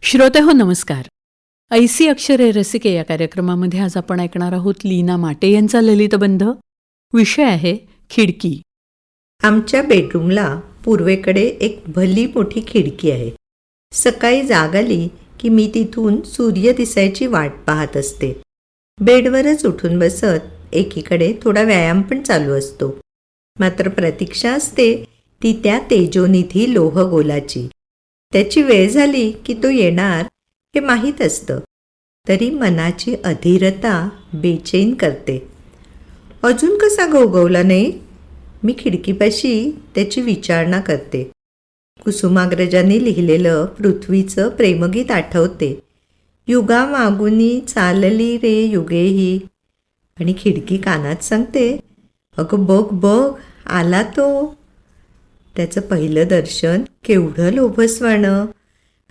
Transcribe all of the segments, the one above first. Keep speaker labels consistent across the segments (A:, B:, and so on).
A: श्रोतेहो नमस्कार. ऐसी अक्षरे रसिके या कार्यक्रमामध्ये आज आपण ऐकणार आहोत लीना माटे यांचा ललितबंध. विषय आहे खिडकी.
B: आमच्या बेडरूमला पूर्वेकडे एक भली मोठी खिडकी आहे. सकाळी जाग आली की मी तिथून सूर्य दिसायची वाट पाहत असते. बेडवरच उठून बसत एकीकडे थोडा व्यायाम पण चालू असतो. मात्र प्रतीक्षा असते ती त्या तेजोनिधी लोहगोलाची. त्याची वेळ झाली की तो येणार हे माहीत असतं, तरी मनाची अधीरता बेचैन करते. अजून कसा गवगवला नाही? मी खिडकीपाशी त्याची विचारणा करते. कुसुमाग्रजांनी लिहिलेलं पृथ्वीचं प्रेमगीत आठवते. युगा मागुनी चालली रे युगेही. आणि खिडकी कानात सांगते, अगं बघ बघ आला तो. त्याचं पहिलं दर्शन केवढं लोभसवाणं.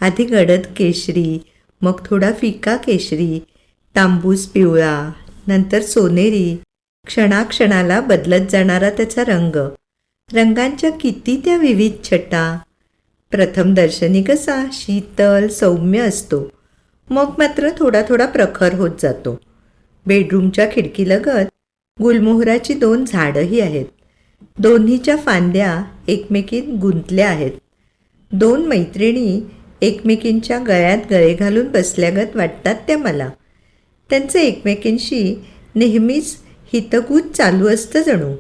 B: आधी गडद केशरी, मग थोडा फिका केशरी, तांबूस पिवळा, नंतर सोनेरी. क्षणाक्षणाला बदलत जाणारा त्याचा रंग. रंगांच्या किती त्या विविध छटा. प्रथम दर्शनी कसा शीतल सौम्य असतो, मग मात्र थोडा थोडा प्रखर होत जातो. बेडरूमच्या खिडकीलगत गुलमोहराची 2 झाडंही आहेत. दोन्हीच्या फांद्या एकमेकीत गुंतल्या आहेत. 2 मैत्रिणी एकमेकींच्या गळ्यात गळे घालून बसल्यागत वाटतात त्या मला. त्यांचं एकमेकींशी नेहमीच हितगुज चालू असतं जणू.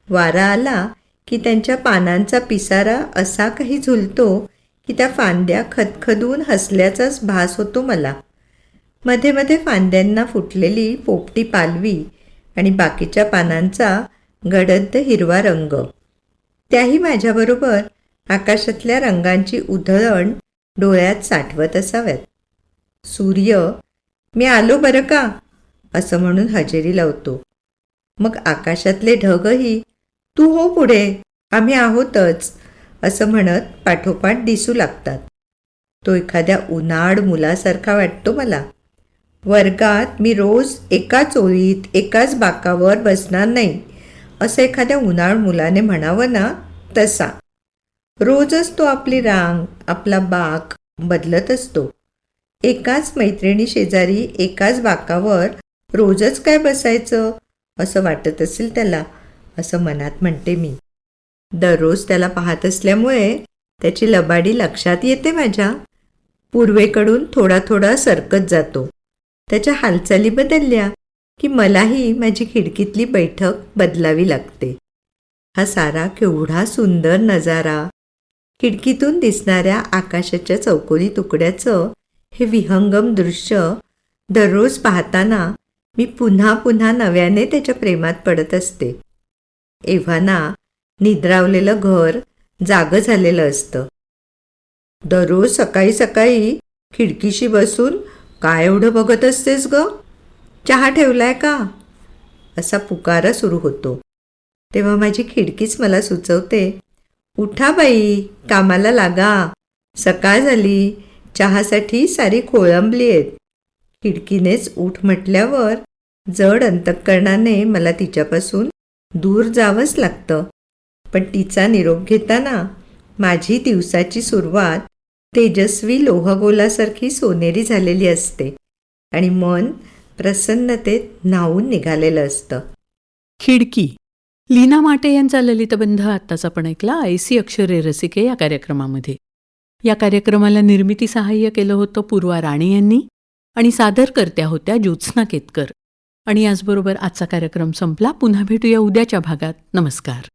B: वारा आला की त्यांच्या पानांचा पिसारा असा काही झुलतो की त्या फांद्या खदखदून हसल्याचाच भास होतो मला. मध्ये मध्ये फांद्यांना फुटलेली पोपटी पालवी आणि बाकीच्या पानांचा गडद हिरवा रंग. त्याही माझ्याबरोबर आकाशातल्या रंगांची उधळण डोळ्यात साठवत असाव्यात. सूर्य, मी आलो बरं का, असं म्हणून हजेरी लावतो. मग आकाशातले ढगही, तू हो पुढे, आम्ही आहोतच, असं म्हणत पाठोपाठ दिसू लागतात. तो एखाद्या उन्हाळ मुलासारखा वाटतो मला. वर्गात मी रोज एकाच ओळीत एकाच बाकावर बसणार नाही, असं एखाद्या उन्हाळ मुलाने म्हणावं ना, तसा. रोजच तो आपली रांग, आपला बाक बदलत असतो. एकाच मैत्रिणी शेजारी एकाच बाकावर रोजच काय बसायचं असं वाटत असेल त्याला, असं मनात म्हणते मी. दररोज त्याला पाहत असल्यामुळे त्याची लबाडी लक्षात येते माझ्या. पूर्वेकडून थोडा थोडा सरकत जातो. त्याच्या हालचाली बदलल्या की मलाही माझी खिडकीतली बैठक बदलावी लागते. हा सारा केवढा सुंदर नजारा. खिडकीतून दिसणाऱ्या आकाशाच्या चौकोनी तुकड्याचं हे विहंगम दृश्य दररोज पाहताना मी पुन्हा पुन्हा नव्याने त्याच्या प्रेमात पडत असते. एव्हाना निद्रावलेलं घर जागं झालेलं असतं. दररोज सकाळी सकाळी खिडकीशी बसून काय एवढं बघत असतेस ग? चहा ठेवलाय का? असा पुकारा सुरू होतो. तेव्हा माझी खिडकीच मला सुचवते, उठा बाई, कामाला लागा, सकाळ झाली, चहासाठी सारी खोळंबली आहेत. खिडकीनेच उठ म्हटल्यावर जड अंतःकरणाने मला तिच्यापासून दूर जावंच लागतं. पण तिचा निरोप घेताना माझी दिवसाची सुरुवात तेजस्वी लोहगोलासारखी सोनेरी झालेली असते आणि मन प्रसन्नतेत न्हावून निघालेलं असतं.
A: खिडकी. लीना माटे यांचा ललितबंध आत्ताच आपण ऐकला ऐसी अक्षरे रसिके या कार्यक्रमामध्ये. या कार्यक्रमाला निर्मिती सहाय्य केलं होतं पूर्वा राणे यांनी आणि सादरकर्त्या होत्या ज्योत्स्ना केतकर. आणि याचबरोबर आजचा कार्यक्रम संपला. पुन्हा भेटूया उद्याच्या भागात. नमस्कार.